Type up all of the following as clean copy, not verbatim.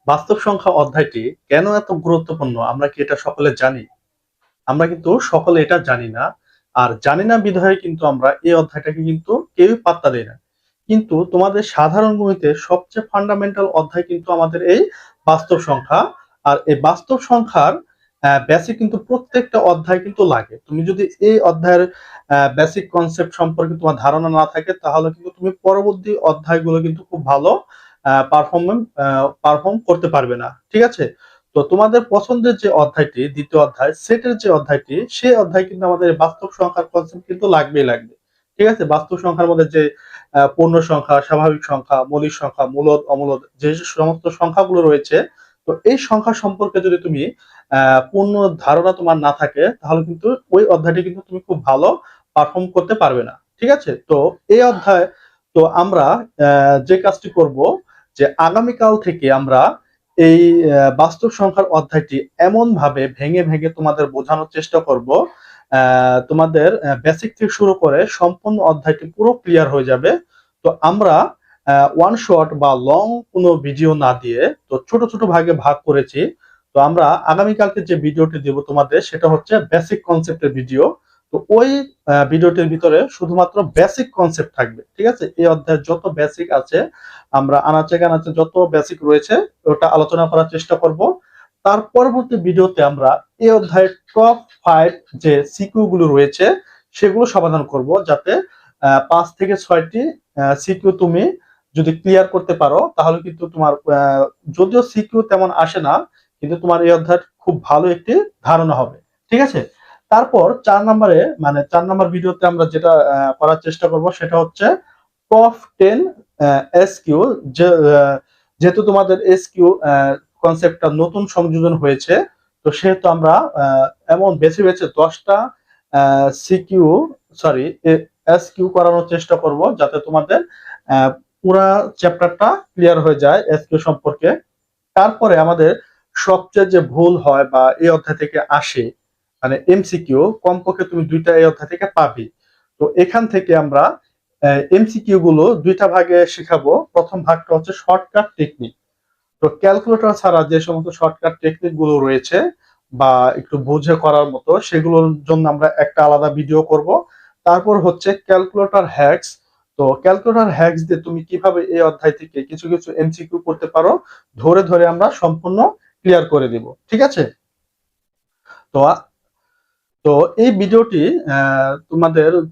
বাস্তব সংখ্যা অধ্যায়টি কেন এত গুরুত্বপূর্ণ আমরা কি এটা সকলে জানি? আমরা কিন্তু সকলে এটা জানি না। আর জানি না বিধায় কিন্তু আমরা এই অধ্যায়টাকে কিন্তু কেউই পাত্তা দেই না। কিন্তু তোমাদের সাধারণ গণিতের সবচেয়ে ফান্ডামেন্টাল অধ্যায় কিন্তু আমাদের এই বাস্তব সংখ্যা। আর এই বাস্তব সংখ্যার বেসিক কিন্তু প্রত্যেকটা অধ্যায় কিন্তু লাগে। তুমি যদি এই অধ্যায়ের বেসিক কনসেপ্ট সম্পর্কে তোমার ধারণা না থাকে তাহলে কিন্তু তুমি পরবর্তী অধ্যায়গুলো কিন্তু খুব ভালো পারফর্ম করতে পারবে না। ঠিক আছে? তো তোমাদের পছন্দের যে অধ্যায়টি দ্বিতীয় অধ্যায় সেটের যে অধ্যায়টি সেই অধ্যায় কিন্তু আমাদের বাস্তব সংখ্যার কনসেপ্ট কিন্তু লাগবেই লাগবে। ঠিক আছে? বাস্তব সংখ্যার মধ্যে যে পূর্ণ সংখ্যা, স্বাভাবিক সংখ্যা, মৌলিক সংখ্যা, মূলদ, অমূলদ যে সমস্ত সংখ্যাগুলো রয়েছে, তো এই সংখ্যা সম্পর্কে যদি তুমি পূর্ণ ধারণা তোমার না থাকে তাহলে কিন্তু ওই অধ্যায়টি কিন্তু তুমি খুব ভালো পারফর্ম করতে পারবে না। ঠিক আছে? তো এই অধ্যায় তো আমরা যে কাজটি করব যে আগামীকাল থেকে আমরা এই বাস্তব সংখ্যার অধ্যায়টি এমন ভাবে ভেঙে ভেঙে তোমাদের বোঝানোর চেষ্টা করব তোমাদের বেসিক থেকে শুরু করে সম্পূর্ণ অধ্যায়টি পুরো ক্লিয়ার হয়ে যাবে। তো আমরা ওয়ান শট বা লং কোনো ভিডিও না দিয়ে তো ছোট ছোট ভাগে ভাগ করেছি। তো আমরা আগামীকালকে যে ভিডিওটি দেব তোমাদের সেটা হচ্ছে বেসিক কনসেপ্টের ভিডিও। তো ওই ভিডিওটির ভিতরে শুধুমাত্র বেসিক কনসেপ্ট থাকবে। ঠিক আছে? এই অধ্যায়ের যত বেসিক আছে আমরা আনাচে কানাচে যত বেসিক রয়েছে ওটা আলোচনা করার চেষ্টা করব। তার পরবর্তী ভিডিওতে আমরা এই অধ্যায়ের টপ 5 যে সিকিউ গুলো রয়েছে সেগুলো সমাধান করব যাতে 5 থেকে 6টি সিকিউ তুমি যদি ক্লিয়ার করতে পারো তাহলে কিন্তু তোমার যদিও সিকিউ তেমন আসে না কিন্তু তোমার এই অধ্যায় খুব ভালো একটি ধারণা হবে। ঠিক আছে? তারপর 4 নম্বরে মানে 4 নম্বর ভিডিওতে আমরা যেটা করার চেষ্টা করব সেটা হচ্ছে টপ 10 এসকিউ যে যেহেতু তোমাদের এসকিউ কনসেপ্টটা নতুন সংযোজন হয়েছে তো সেহেতু আমরা এমন বেছে বেছে 10টা সিকিউ সরি এসকিউ করানোর চেষ্টা করব যাতে তোমাদের পুরা চ্যাপ্টারটা ক্লিয়ার হয়ে যায় এসকিউ সম্পর্কে। তারপরে আমাদের সবচেয়ে যে ভুল হয় বা এই অধ্যায় থেকে আসে মানে এমসিকিউ কমপক্ষে তুমি 2টা এই অধ্যায় থেকে পাবি। তো এখান থেকে আমরা এমসিকিউ গুলো 2টা ভাগে শেখাবো। প্রথম ভাগটা হচ্ছে শর্টকাট টেকনিক। তো ক্যালকুলেটর ছাড়া যে সমস্ত শর্টকাট টেকনিক গুলো রয়েছে বা একটু বুঝে করার মতো সেগুলোর জন্য আমরা একটা আলাদা ভিডিও করব। তারপর হচ্ছে ক্যালকুলেটর হ্যাকস। তো ক্যালকুলেটর হ্যাকস দিয়ে তুমি কিভাবে এই অধ্যায় থেকে কিছু কিছু এমসিকিউ করতে পারো ধরে ধরে আমরা সম্পূর্ণ ক্লিয়ার করে দিব। ঠিক আছে? তো তো এই ভিডিওটি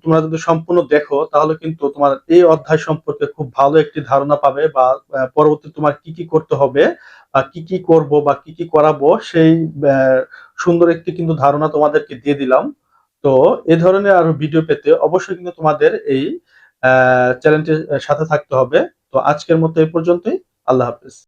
তোমরা যদি সম্পূর্ণ দেখো তাহলে কিন্তু তোমার এই অধ্যায় সম্পর্কে খুব ভালো একটি ধারণা পাবে বা পরবর্তী তোমার কি কি করতে হবে বা কি কি করব বা কি কি করাবো সেই আহ, সুন্দর একটি কিন্তু ধারণা তোমাদেরকে দিয়ে দিলাম। তো এই ধরনের আরো ভিডিও পেতে অবশ্যই কিন্তু তোমাদের এই চ্যানেলটির সাথে থাকতে হবে। তো আজকের মতো এই পর্যন্তই। আল্লাহ হাফেজ।